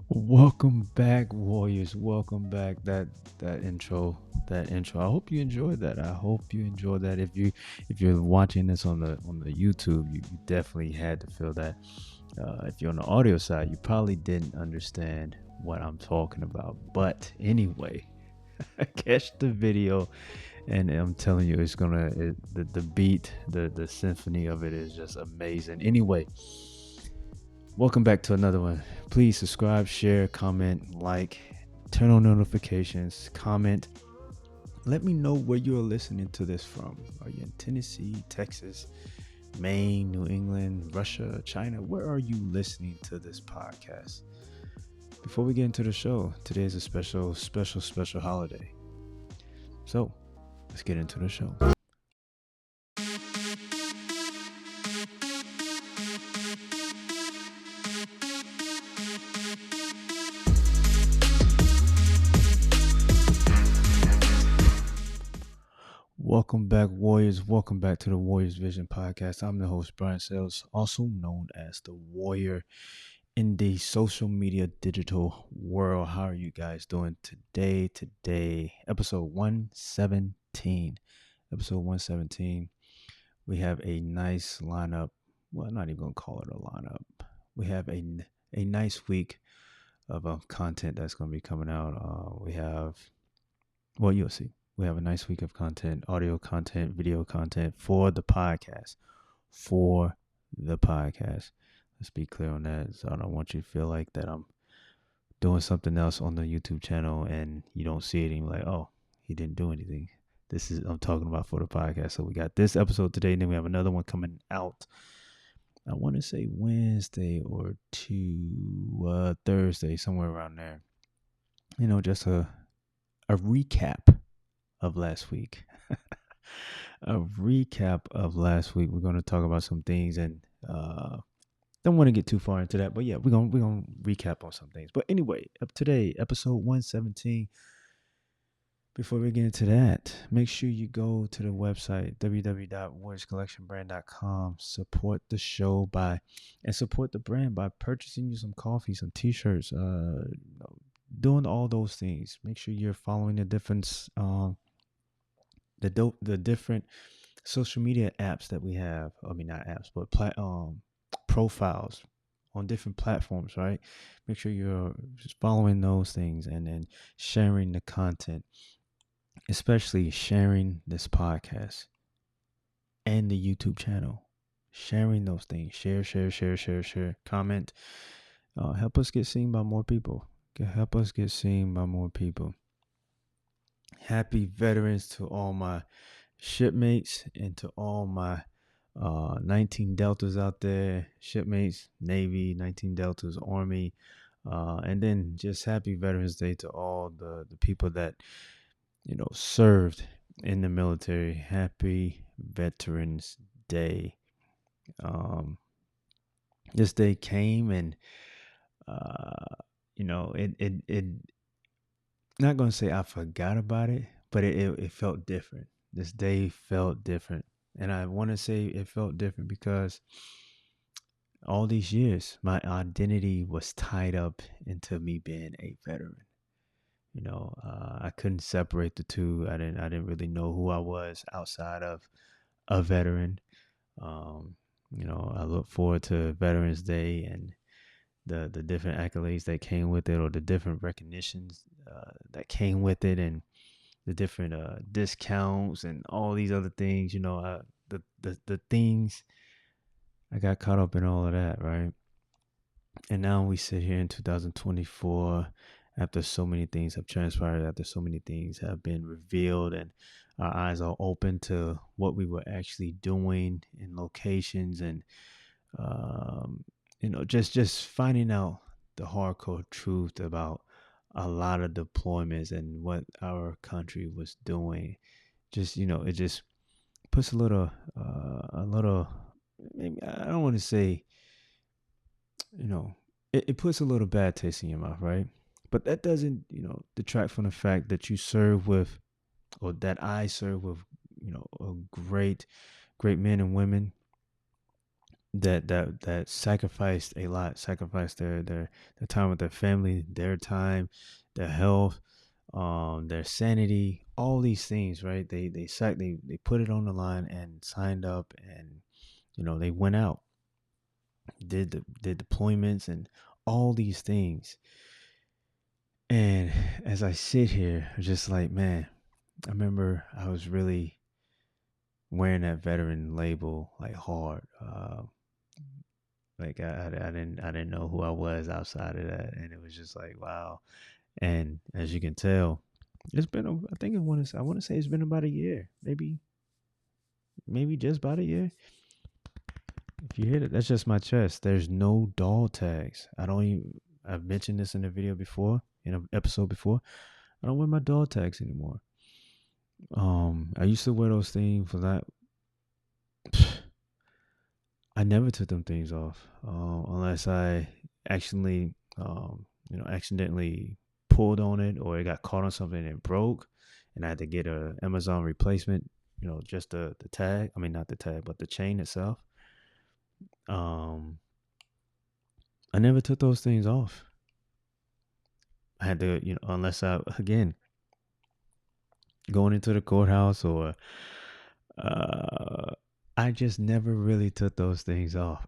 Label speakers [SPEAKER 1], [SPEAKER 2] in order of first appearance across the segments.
[SPEAKER 1] Welcome back, Warriors. Welcome back. That intro, that intro. I hope you enjoyed that. I hope you enjoyed that. If you're watching this on the YouTube, you definitely had to feel that. If you're on the audio side, you probably didn't understand what I'm talking about. But anyway, catch the video, and I'm telling you, the beat, the symphony of it is just amazing. Anyway. Welcome back to another one. Please subscribe, share, comment, like, turn on notifications, comment. Let me know where you're listening to this from. Are you in Tennessee, Texas, Maine, New England, Russia, China? Where are you listening to this podcast? Before we get into the show, today is a special holiday. So, let's get into the show. Welcome back, Warriors. Welcome back to the Warriors Vision Podcast. I'm the host, Brian Sales, also known as the Warrior in the social media digital world. How are you guys doing today? Episode 117. Episode 117. We have a nice lineup. Well, I'm not even going to call it a lineup. We have a nice week of content that's going to be coming out. You'll see. We have a nice week of content, audio content, video content for the podcast. Let's be clear on that. So I don't want you to feel like that I'm doing something else on the YouTube channel and you don't see it and you're like, oh, he didn't do anything. I'm talking about for the podcast. So we got this episode today, and then we have another one coming out. I want to say Wednesday or Thursday, somewhere around there. Just a recap of last week. A recap of last week. We're going to talk about some things, and don't want to get too far into that, but yeah, we're gonna recap on some things. But anyway, today, episode 117. Before we get into that, make sure you go to the website www.warriorscollectionbrand.com. Support the show and support the brand by purchasing you some coffee, some t-shirts, doing all those things. Make sure you're following the different the different social media apps that we have. I mean, not apps, but profiles on different platforms, right? Make sure you're following those things and then sharing the content, especially sharing this podcast and the YouTube channel. Sharing those things. Share. Comment. help us get seen by more people. Help us get seen by more people. Happy veterans to all my shipmates and to all my 19 Deltas out there, shipmates, Navy, 19 Deltas, Army, and then just happy Veterans Day to all the people that, served in the military. Happy Veterans Day. Um, this day came and, uh, it not going to say I forgot about it, but it felt different. This day felt different. And I want to say it felt different because all these years, my identity was tied up into me being a veteran. I couldn't separate the two. I didn't really know who I was outside of a veteran. Um, I look forward to Veterans Day and the different accolades that came with it, or the different recognitions that came with it, and the different discounts and all these other things. The things I got caught up in all of that, right? And now we sit here in 2024 after so many things have transpired, after so many things have been revealed, and our eyes are open to what we were actually doing in locations, and just finding out the hardcore truth about a lot of deployments and what our country was doing. It just puts a little, maybe I don't want to say, you know, it puts a little bad taste in your mouth, right? But that doesn't, detract from the fact that you serve with, or that I serve with, a great men and women that sacrificed a lot, sacrificed their time with their family, their time, their health, their sanity, all these things, right? They put it on the line and signed up, and they went out, did deployments and all these things. And as I sit here, I'm just like, man, I remember I was really wearing that veteran label like hard. Like I didn't know who I was outside of that, and it was just like, wow. And as you can tell, it's been I think I want to say it's been about a year, maybe just about a year. If you hit it, that's just my chest. There's no dog tags. I don't even. I've mentioned this in a video before, in an episode before. I don't wear my dog tags anymore. I used to wear those things for that. I never took them things off, unless I actually, accidentally pulled on it, or it got caught on something and it broke, and I had to get a Amazon replacement. Just the tag. I mean, not the tag, but the chain itself. Um, I never took those things off. I had to, unless I, again, going into the courthouse, or uh, I just never really took those things off.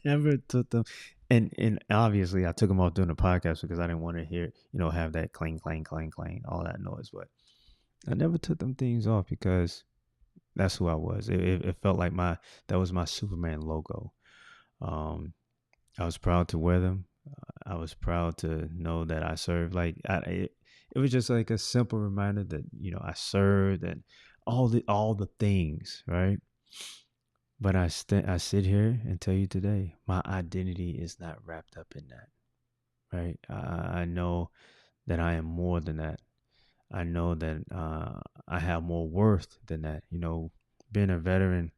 [SPEAKER 1] Never took them, and obviously I took them off during the podcast because I didn't want to hear, have that clang clang clang clang, all that noise. But I never took them things off because that's who I was. It felt like that was my Superman logo. Um, I was proud to wear them. I was proud to know that I served. Like it was just like a simple reminder that I served, and all the things, right? But I sit here and tell you today, my identity is not wrapped up in that, right? I know that I am more than that. I know that I have more worth than that. Being a veteran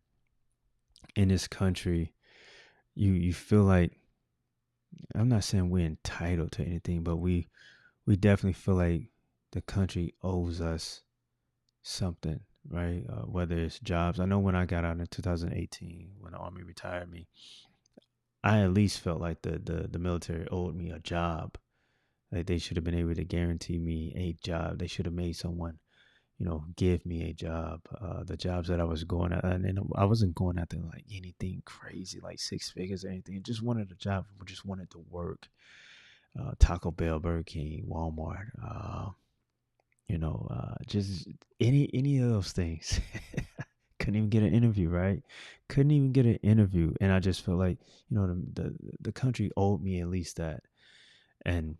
[SPEAKER 1] in this country, you feel like, I'm not saying we're entitled to anything, but we definitely feel like the country owes us something, right? Whether it's jobs. I know when I got out in 2018, when the Army retired me, I at least felt like the military owed me a job. Like they should have been able to guarantee me a job. They should have made someone, give me a job. The jobs that I was going at, and I wasn't going after like anything crazy, like six figures or anything. Just wanted a job. Just wanted to work. Taco Bell, Burger King, Walmart. Just any of those things. couldn't even get an interview, right? Couldn't even get an interview, and I just felt like, the country owed me at least that, and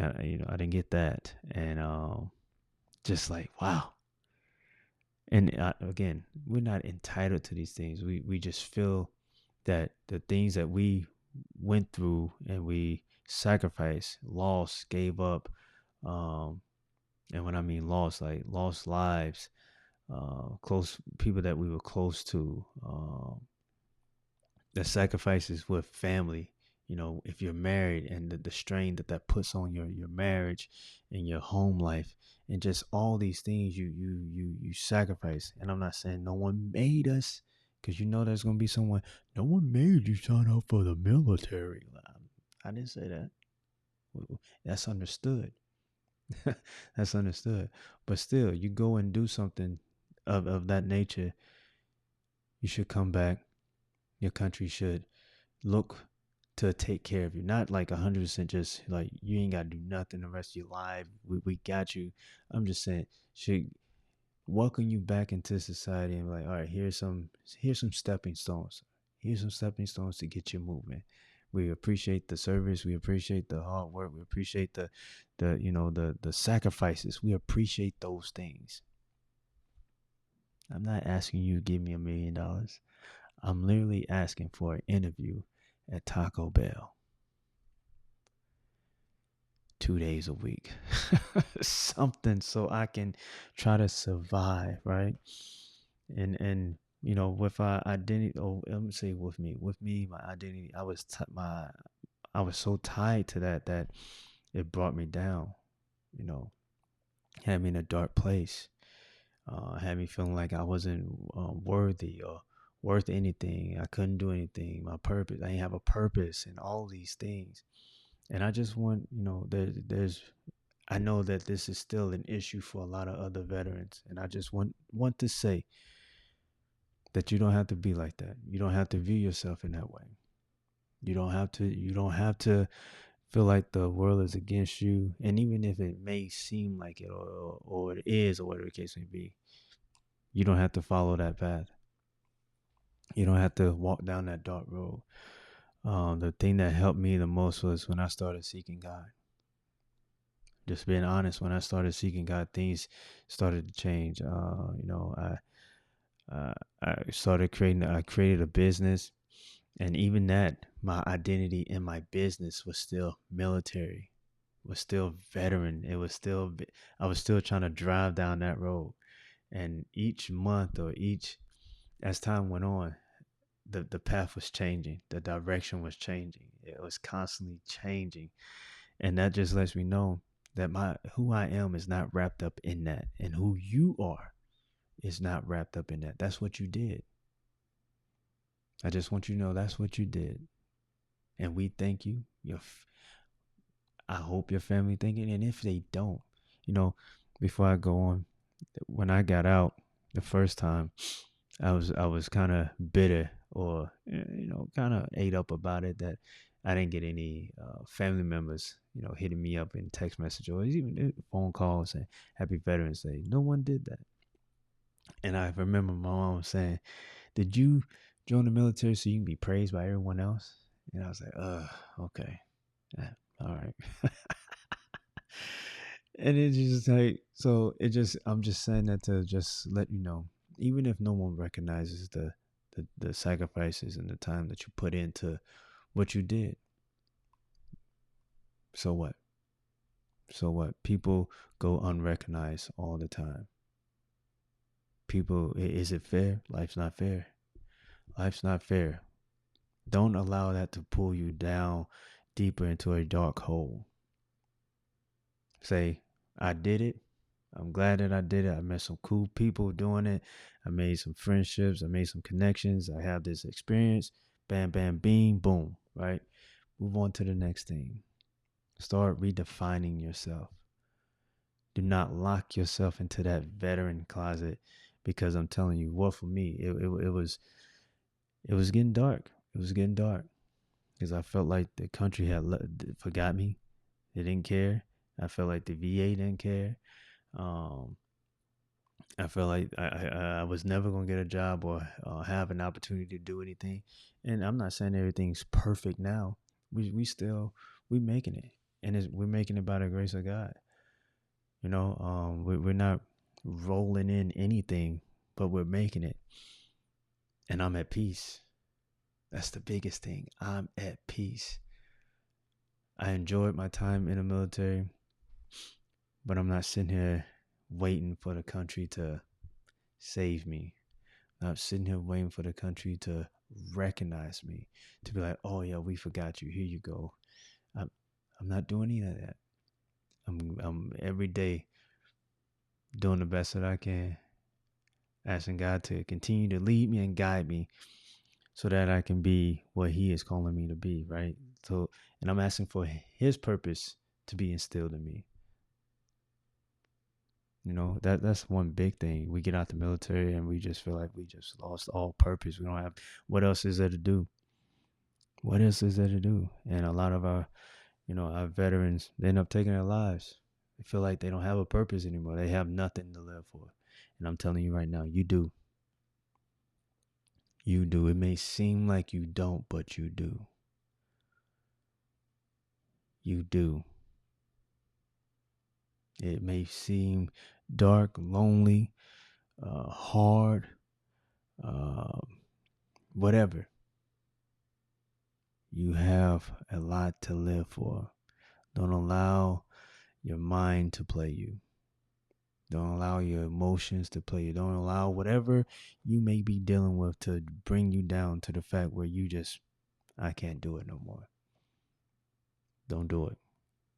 [SPEAKER 1] I didn't get that, and just like, wow. And again, we're not entitled to these things. We just feel that the things that we went through and we sacrificed, lost, gave up, um, and when I mean lost, like lost lives, close people that we were close to, the sacrifices with family. If you're married, and the strain that puts on your marriage and your home life, and just all these things you sacrifice. And I'm not saying no one made us, because there's gonna be someone. No one made you sign up for the military. I didn't say that. That's understood. That's understood. But still, you go and do something of that nature, you should come back. Your country should look to take care of you. Not like 100% just like you ain't got to do nothing the rest of your life. We got you. I'm just saying, should welcome you back into society and be like, all right, here's some stepping stones. Here's some stepping stones to get you moving. We appreciate the service. We appreciate the hard work. We appreciate the sacrifices. We appreciate those things. I'm not asking you to give me $1 million. I'm literally asking for an interview at Taco Bell 2 days a week. Something so I can try to survive, right? And with our identity, let me say with me, my identity, I was so tied to that it brought me down, you know, had me in a dark place, had me feeling like I wasn't worthy or worth anything. I couldn't do anything. My purpose, I didn't have a purpose, and all these things. And I just want, I know that this is still an issue for a lot of other veterans, and I just want to say that you don't have to be like that. You don't have to view yourself in that way. You don't have to feel like the world is against you. And even if it may seem like it, or it is, or whatever the case may be, you don't have to follow that path. You don't have to walk down that dark road. The thing that helped me the most was when I started seeking God. Just being honest, when I started seeking God, things started to change. I created a business, and even that, my identity in my business was still military, was still veteran. I was still trying to drive down that road. And each month, as time went on, the path was changing, the direction was changing, it was constantly changing. And that just lets me know that my who I am is not wrapped up in that, and who you are is not wrapped up in that. That's what you did. I just want you to know that's what you did, and we thank you. I hope your family thank you, and if they don't, you know, before I go on, when I got out the first time, I was kind of bitter, or kind of ate up about it, that I didn't get any family members hitting me up in text message, or even phone calls saying Happy Veterans Day. No one did that. And I remember my mom saying, "Did you join the military so you can be praised by everyone else?" And I was like, okay, all right." And it's just like, so I'm just saying that to just let you know, even if no one recognizes the sacrifices and the time that you put into what you did, so what? So what? People go unrecognized all the time. Is it fair? Life's not fair. Life's not fair. Don't allow that to pull you down deeper into a dark hole. Say, I did it. I'm glad that I did it. I met some cool people doing it. I made some friendships. I made some connections. I have this experience. Bam, bam, beam, boom. Right? Move on to the next thing. Start redefining yourself. Do not lock yourself into that veteran closet, because I'm telling you, what for me, it was getting dark. It was getting dark because I felt like the country had forgot me. They didn't care. I felt like the VA didn't care. Um, I felt like I was never gonna get a job or have an opportunity to do anything. And I'm not saying everything's perfect now. We still we making it, and we're making it by the grace of God. We're not rolling in anything, but we're making it, and I'm at peace. That's the biggest thing. I'm at peace. I enjoyed my time in the military, but I'm not sitting here waiting for the country to save me. Not sitting here waiting for the country to recognize me, to be like, oh yeah, we forgot you. Here you go. I'm, I'm not doing any of that. I'm every day doing the best that I can, asking God to continue to lead me and guide me so that I can be what He is calling me to be, right? So, and I'm asking for His purpose to be instilled in me. That's one big thing. We get out the military and we just feel like we just lost all purpose. We don't have what else is there to do? What else is there to do? And a lot of our veterans, they end up taking their lives. They feel like they don't have a purpose anymore. They have nothing to live for. And I'm telling you right now, you do. You do. It may seem like you don't, but you do. You do. It may seem dark, lonely, hard, uh, whatever. You have a lot to live for. Don't allow your mind to play you. Don't allow your emotions to play you. Don't allow whatever you may be dealing with to bring you down to the fact where I can't do it no more. Don't do it.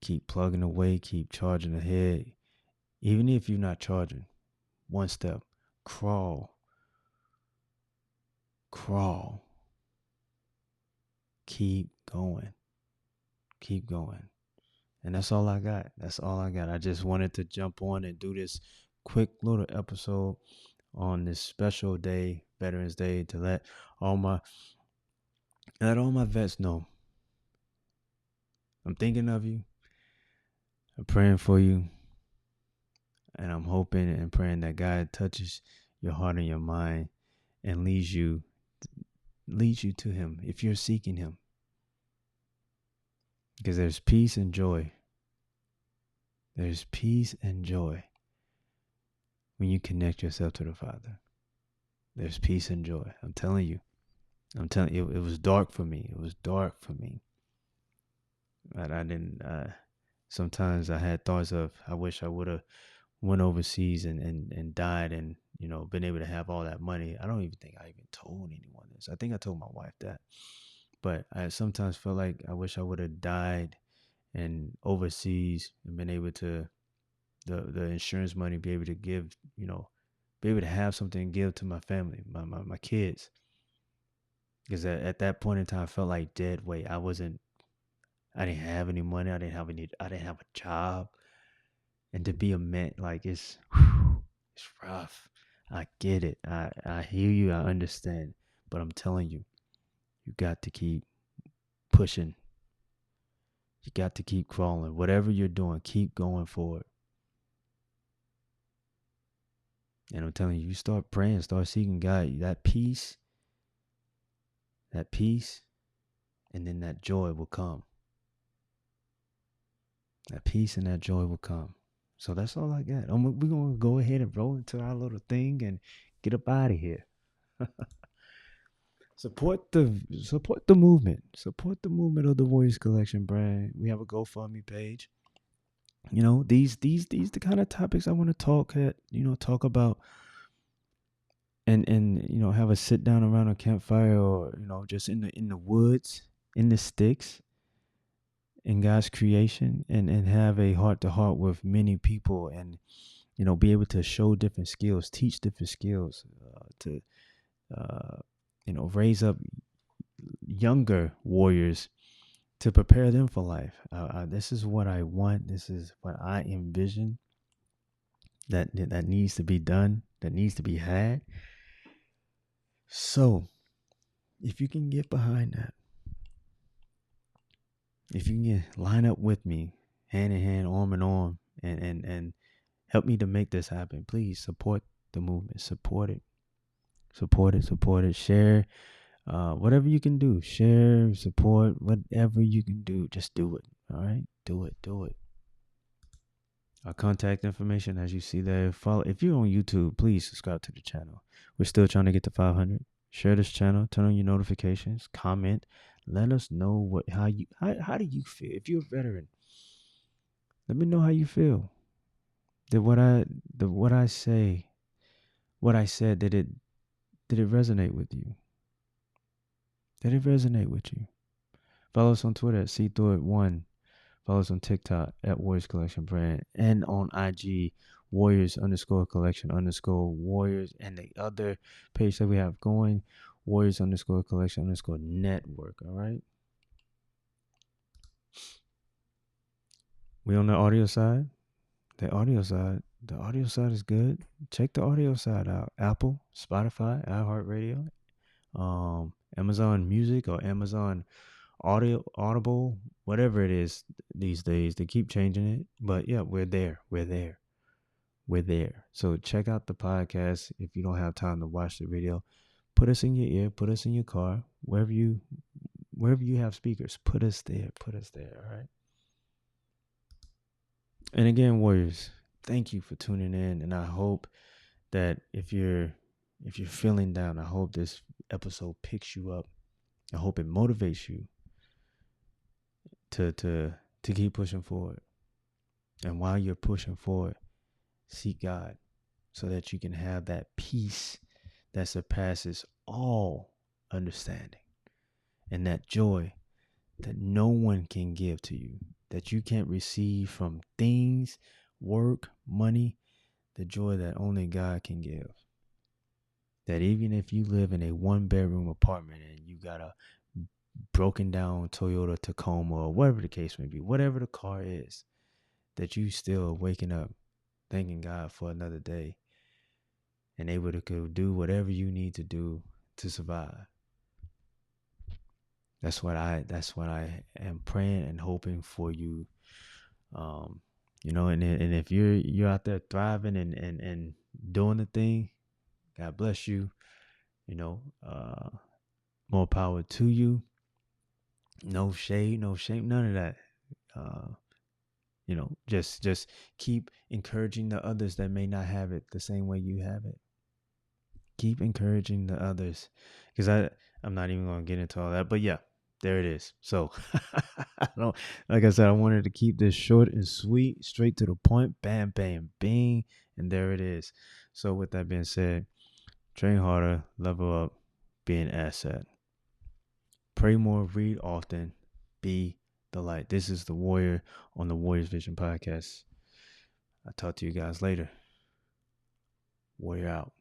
[SPEAKER 1] Keep plugging away, keep charging ahead. Even if you're not charging, one step, crawl, crawl. Keep going. Keep going. And that's all I got. That's all I got. I just wanted to jump on and do this quick little episode on this special day, Veterans Day, to let all my vets know I'm thinking of you. I'm praying for you. And I'm hoping and praying that God touches your heart and your mind and leads you to Him if you're seeking Him. Because there's peace and joy. There's peace and joy when you connect yourself to the Father. There's peace and joy. I'm telling you. It was dark for me. It was dark for me. But I didn't. Sometimes I had thoughts of I wish I would have went overseas and died and been able to have all that money. I don't even think I even told anyone this. I think I told my wife that. But I sometimes feel like I wish I would have died and overseas and been able to the insurance money be able to give be able to have something and give to my family, my kids. Because at that point in time, I felt like dead weight. I didn't have any money. I didn't have a job. And to be a man, like it's rough. I get it. I hear you. I understand. But I'm telling you, you got to keep pushing. You got to keep crawling. Whatever you're doing, keep going forward. And I'm telling you, you start praying, start seeking God. That peace, and then that joy will come. That peace and that joy will come. So that's all I got. We're going to go ahead and roll into our little thing and get up out of here. Support the movement. Support the movement of the Warriors Collection brand. We have a GoFundMe page. These the kind of topics I want to talk about and have a sit down around a campfire or just in the woods, in the sticks, in God's creation and have a heart to heart with many people and be able to show different skills, teach different skills, to raise up younger warriors to prepare them for life. This is what I want. This is what I envision that needs to be done, that needs to be had. So if you can get behind that, if you can line up with me, hand in hand, arm in arm, and help me to make this happen, please support the movement. Support it. Support it. Share whatever you can do. Share, support, whatever you can do. Just do it. All right? Do it. Our contact information, as you see there. Follow. If you're on YouTube, please subscribe to the channel. We're still trying to get to 500. Share this channel. Turn on your notifications. Comment. Let us know how do you feel? If you're a veteran, let me know how you feel. Did what I said, did it resonate with you? Did it resonate with you? Follow us on Twitter at cthroit1. Follow us on TikTok at Warriors Collection Brand, and on IG Warriors_collection_Warriors, and the other page that we have going, Warriors_collection_network. All right. We on the audio side. The audio side is good. Check the audio side out. Apple, Spotify, iHeartRadio, Amazon Music, or Amazon Audible, whatever it is these days. They keep changing it, but yeah, we're there. So check out the podcast. If you don't have time to watch the video, put us in your ear, put us in your car, wherever you have speakers, put us there. All right. And again, Warriors, thank you for tuning in, and I hope that if you're feeling down, I hope this episode picks you up. I hope it motivates you to keep pushing forward. And while you're pushing forward, seek God so that you can have that peace that surpasses all understanding, and that joy that no one can give to you, that you can't receive from things, work, money, the joy that only God can give. That even if you live in a 1-bedroom apartment and you got a broken down Toyota Tacoma, or whatever the case may be, whatever the car is, that you still waking up thanking God for another day and able to go do whatever you need to do to survive. That's what I am praying and hoping for you. And if you're out there thriving and doing the thing, God bless you. More power to you. No shade, no shame, none of that. Just keep encouraging the others that may not have it the same way you have it. Keep encouraging the others, because I'm not even going to get into all that, but yeah, there it is. So like I said, I wanted to keep this short and sweet, straight to the point, bam, bam, bing, and there it is. So with that being said, train harder, level up, be an asset. Pray more, read often, be the light. This is the Warrior on the Warriors Vision Podcast. I'll talk to you guys later. Warrior out.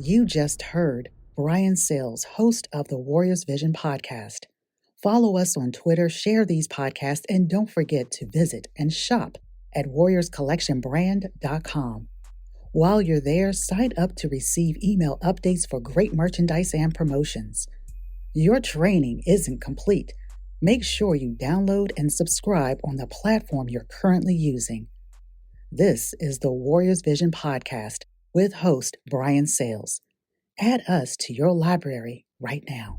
[SPEAKER 2] You just heard Brian Sales, host of the Warriors Vision podcast. Follow us on Twitter, share these podcasts, and don't forget to visit and shop at warriorscollectionbrand.com. While you're there, sign up to receive email updates for great merchandise and promotions. Your training isn't complete. Make sure you download and subscribe on the platform you're currently using. This is the Warriors Vision podcast with host Brian Sales. Add us to your library right now.